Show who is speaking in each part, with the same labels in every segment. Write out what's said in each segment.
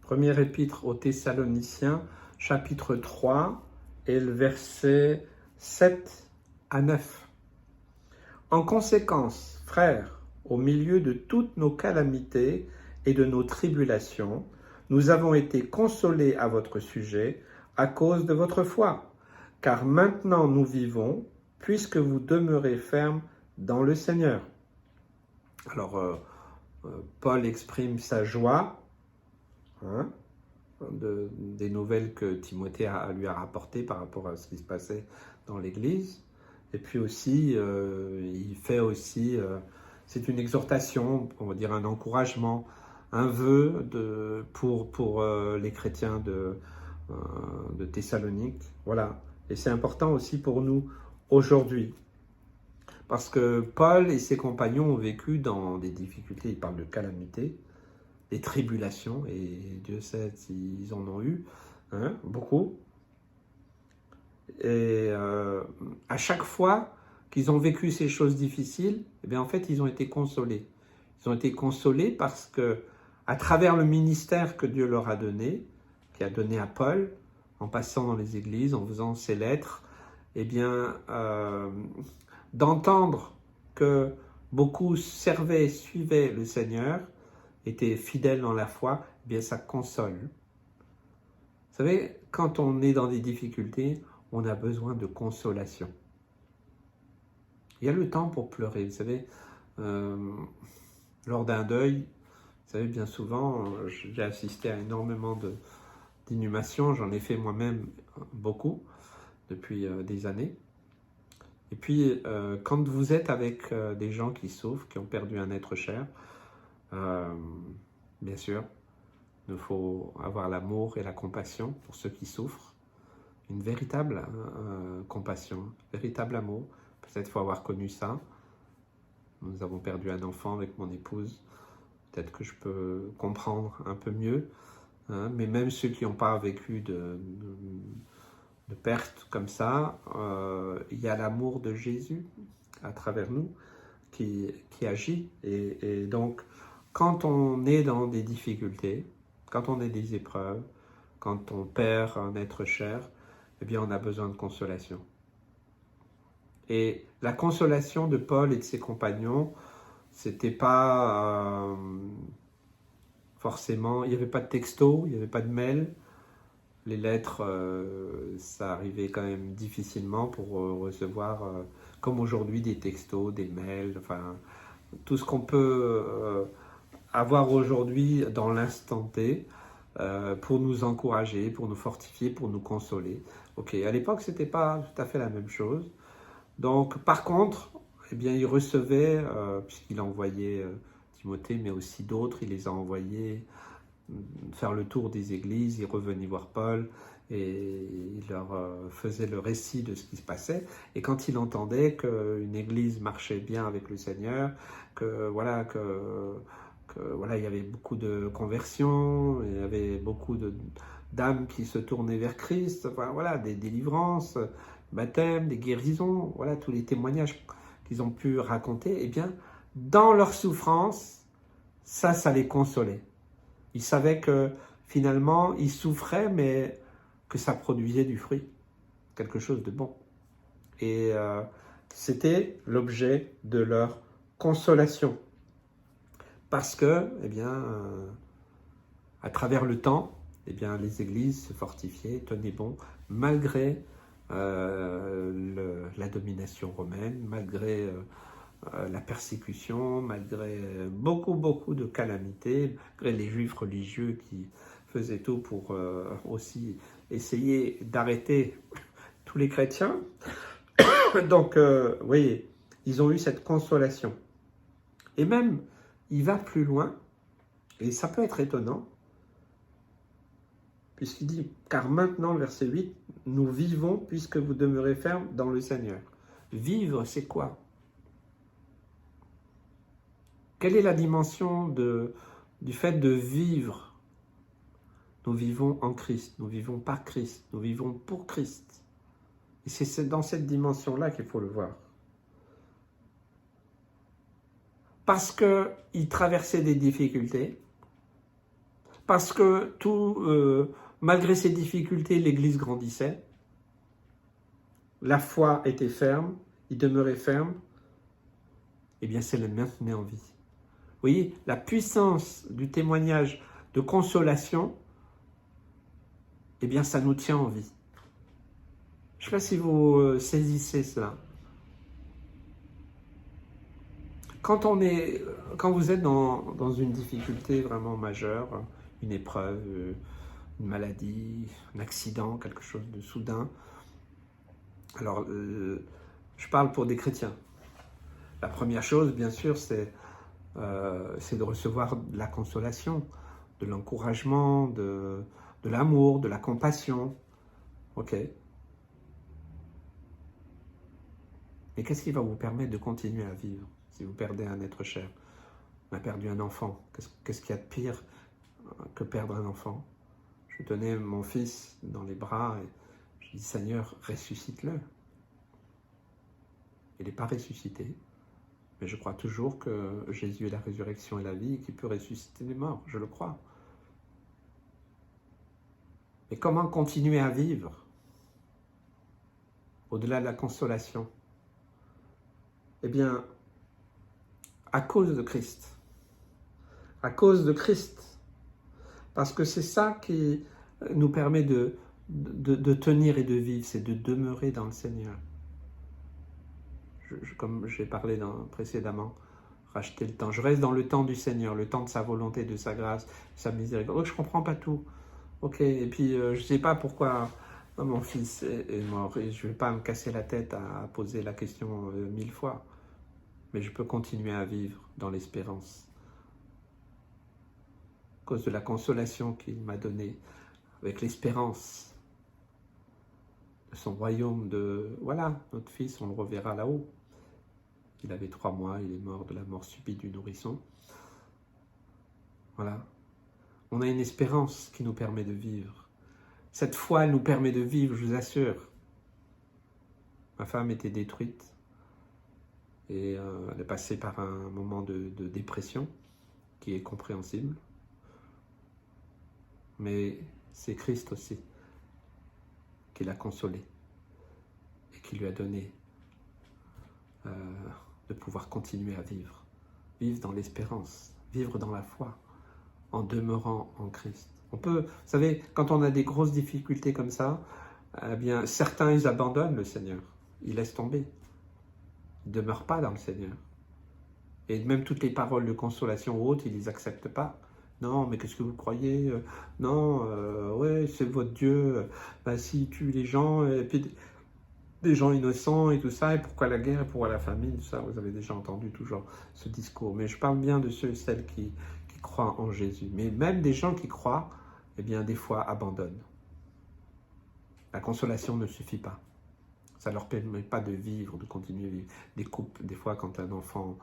Speaker 1: Première épître aux Thessaloniciens, chapitre 3, et le verset 7 à 9. En conséquence, frères, au milieu de toutes nos calamités et de nos tribulations, nous avons été consolés à votre sujet à cause de votre foi. Car maintenant nous vivons, puisque vous demeurez fermes dans le Seigneur. Alors, Paul exprime sa joie des nouvelles que Timothée lui a rapportées par rapport à ce qui se passait dans l'Église. Et puis aussi, il fait aussi, c'est une exhortation, on va dire un encouragement, un vœu pour les chrétiens de Thessalonique. Voilà. Et c'est important aussi pour nous aujourd'hui. Parce que Paul et ses compagnons ont vécu dans des difficultés, il parle de calamités, des tribulations, et Dieu sait s'ils en ont eu, beaucoup. Et à chaque fois qu'ils ont vécu ces choses difficiles, eh bien en fait ils ont été consolés. Ils ont été consolés parce que, à travers le ministère que Dieu leur a donné, qui a donné à Paul, en passant dans les églises, en faisant ses lettres, eh bien d'entendre que beaucoup servaient, suivaient le Seigneur, étaient fidèles dans la foi, eh bien ça console. Vous savez, quand on est dans des difficultés, on a besoin de consolation. Il y a le temps pour pleurer, vous savez, lors d'un deuil, vous savez, bien souvent, j'ai assisté à énormément d'inhumations, j'en ai fait moi-même beaucoup depuis des années. Et puis, quand vous êtes avec des gens qui souffrent, qui ont perdu un être cher, bien sûr, il faut avoir l'amour et la compassion pour ceux qui souffrent. Une véritable compassion, véritable amour. Peut-être qu'il faut avoir connu ça. Nous avons perdu un enfant avec mon épouse. Peut-être que je peux comprendre un peu mieux. Mais même ceux qui n'ont pas vécu de perte comme ça, il y a l'amour de Jésus à travers nous qui agit. Et donc, quand on est dans des difficultés, quand on a des épreuves, quand on perd un être cher, eh bien on a besoin de consolation. Et la consolation de Paul et de ses compagnons, c'était pas forcément, il n'y avait pas de texto, il n'y avait pas de mail. Les lettres, ça arrivait quand même difficilement pour recevoir, comme aujourd'hui, des textos, des mails, enfin, tout ce qu'on peut avoir aujourd'hui dans l'instant T, pour nous encourager, pour nous fortifier, pour nous consoler. Ok, à l'époque, c'était pas tout à fait la même chose. Donc, par contre, eh bien, il recevait, puisqu'il envoyait Timothée, mais aussi d'autres, il les a envoyés faire le tour des églises, il revenait voir Paul et il leur faisait le récit de ce qui se passait. Et quand il entendait qu'une église marchait bien avec le Seigneur, que il y avait beaucoup de conversions, il y avait beaucoup d'âmes qui se tournaient vers Christ, enfin, voilà, des délivrances, baptêmes, des guérisons, voilà, tous les témoignages qu'ils ont pu raconter, eh bien, dans leur souffrance, ça les consolait. Ils savaient que finalement, ils souffraient, mais que ça produisait du fruit, quelque chose de bon. Et c'était l'objet de leur consolation. Parce que, eh bien, à travers le temps, eh bien, les églises se fortifiaient, tenaient bon, malgré la domination romaine, malgré la persécution, malgré beaucoup de calamités, malgré les juifs religieux qui faisaient tout pour aussi essayer d'arrêter tous les chrétiens. Donc, vous voyez, ils ont eu cette consolation. Et même, il va plus loin, et ça peut être étonnant, puisqu'il dit, car maintenant, verset 8, nous vivons puisque vous demeurez fermes dans le Seigneur. Vivre, c'est quoi ? Quelle est la dimension du fait de vivre ? Nous vivons en Christ, nous vivons par Christ, nous vivons pour Christ. Et c'est dans cette dimension-là qu'il faut le voir. Parce qu'ils traversaient des difficultés, parce que malgré ces difficultés, l'Église grandissait, la foi était ferme, il demeurait ferme, eh bien c'est le maintenait en vie. Vous voyez, la puissance du témoignage de consolation, eh bien ça nous tient en vie. Je ne sais pas si vous saisissez cela. Quand vous êtes dans une difficulté vraiment majeure, une épreuve, une maladie, un accident, quelque chose de soudain, alors je parle pour des chrétiens. La première chose, bien sûr, c'est de recevoir de la consolation, de l'encouragement, de l'amour, de la compassion. Ok. Mais qu'est-ce qui va vous permettre de continuer à vivre si vous perdez un être cher? On a perdu un enfant. Qu'est-ce qu'il y a de pire que perdre un enfant? Je tenais mon fils dans les bras et je dis, Seigneur, ressuscite-le. Il n'est pas ressuscité, mais je crois toujours que Jésus est la résurrection et la vie et qu'il peut ressusciter les morts, je le crois. Mais comment continuer à vivre au-delà de la consolation? Eh bien, à cause de Christ. À cause de Christ. Parce que c'est ça qui nous permet de tenir et de vivre, c'est de demeurer dans le Seigneur. Comme j'ai parlé précédemment, racheter le temps. Je reste dans le temps du Seigneur, le temps de sa volonté, de sa grâce, de sa miséricorde. Je ne comprends pas tout. Ok, et puis je ne sais pas pourquoi mon fils est mort et je ne vais pas me casser la tête à poser la question 1000 fois. Mais je peux continuer à vivre dans l'espérance. À cause de la consolation qu'il m'a donnée, avec l'espérance de son royaume Voilà, notre fils, on le reverra là-haut. Il avait 3 mois, il est mort de la mort subite du nourrisson. Voilà. On a une espérance qui nous permet de vivre. Cette foi, elle nous permet de vivre, je vous assure. Ma femme était détruite et elle est passée par un moment de dépression qui est compréhensible. Mais c'est Christ aussi qui l'a consolée et qui lui a donné de pouvoir continuer à vivre. Vivre dans l'espérance, vivre dans la foi, en demeurant en Christ. On peut, vous savez, quand on a des grosses difficultés comme ça, eh bien, certains, ils abandonnent le Seigneur. Ils laissent tomber. Ils ne demeurent pas dans le Seigneur. Et même toutes les paroles de consolation ou autres, ils ne les acceptent pas. Non, mais qu'est-ce que vous croyez? Non, ouais, c'est votre Dieu. S'il tue les gens, et puis des gens innocents et tout ça, et pourquoi la guerre, et pourquoi la famine, tout ça, vous avez déjà entendu toujours ce discours. Mais je parle bien de ceux et celles qui croient en Jésus. Mais même des gens qui croient, eh bien, des fois abandonnent. La consolation ne suffit pas. Ça ne leur permet pas de vivre, de continuer à vivre. Des couples, des fois, quand un enfant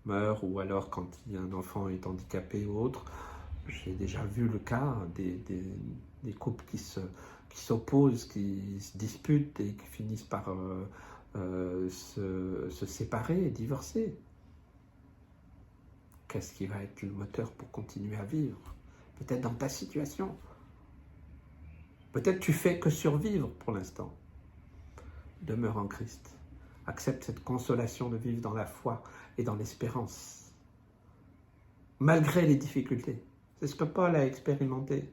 Speaker 1: meurt, ou alors quand un enfant est handicapé ou autre, j'ai déjà vu le cas des couples qui s'opposent, qui se disputent et qui finissent par se séparer et divorcer. Qu'est-ce qui va être le moteur pour continuer à vivre? Peut-être dans ta situation. Peut-être tu fais que survivre pour l'instant. Demeure en Christ. Accepte cette consolation de vivre dans la foi et dans l'espérance. Malgré les difficultés. C'est ce que Paul a expérimenté.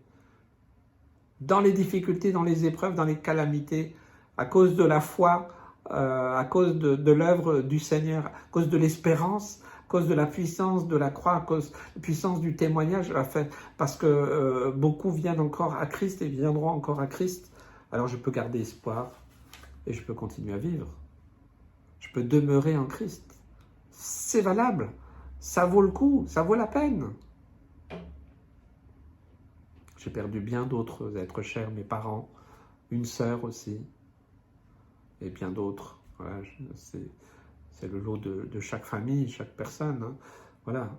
Speaker 1: Dans les difficultés, dans les épreuves, dans les calamités, à cause de la foi, à cause de l'œuvre du Seigneur, à cause de l'espérance, à cause de la puissance de la croix, à cause de la puissance du témoignage, parce que beaucoup viennent encore à Christ et viendront encore à Christ, alors je peux garder espoir et je peux continuer à vivre. Je peux demeurer en Christ. C'est valable. Ça vaut le coup, ça vaut la peine. J'ai perdu bien d'autres êtres chers, mes parents, une sœur aussi, et bien d'autres. Voilà, c'est le lot de chaque famille, chaque personne. Hein. Voilà.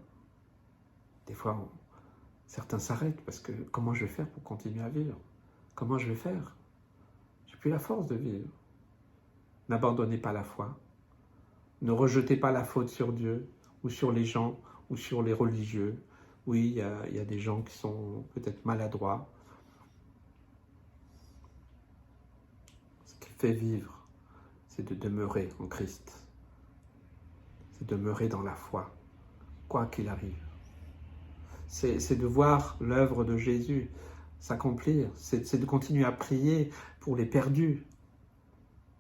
Speaker 1: Des fois, certains s'arrêtent parce que comment je vais faire pour continuer à vivre? Comment je vais faire? J'ai plus la force de vivre. N'abandonnez pas la foi. Ne rejetez pas la faute sur Dieu, ou sur les gens, ou sur les religieux, Oui, il y a des gens qui sont peut-être maladroits. Ce qui fait vivre, c'est de demeurer en Christ. C'est de demeurer dans la foi, quoi qu'il arrive. C'est de voir l'œuvre de Jésus s'accomplir. C'est de continuer à prier pour les perdus.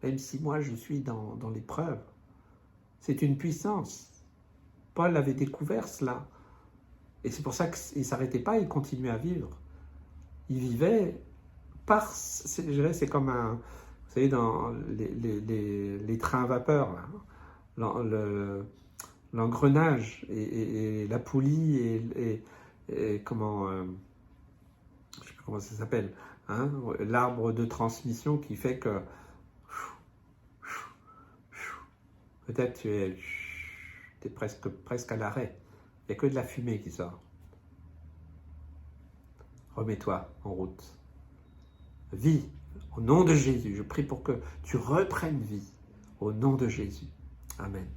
Speaker 1: Même si moi je suis dans l'épreuve. C'est une puissance. Paul avait découvert cela. Et c'est pour ça qu'il ne s'arrêtait pas, il continuait à vivre. Il vivait par... C'est comme un... Vous savez, dans les trains à vapeur, là, l'engrenage et la poulie et comment... je ne sais plus comment ça s'appelle. Hein, l'arbre de transmission qui fait que... Peut-être tu es presque à l'arrêt. Il n'y a que de la fumée qui sort. Remets-toi en route. Vis au nom de Jésus. Je prie pour que tu reprennes vie au nom de Jésus. Amen.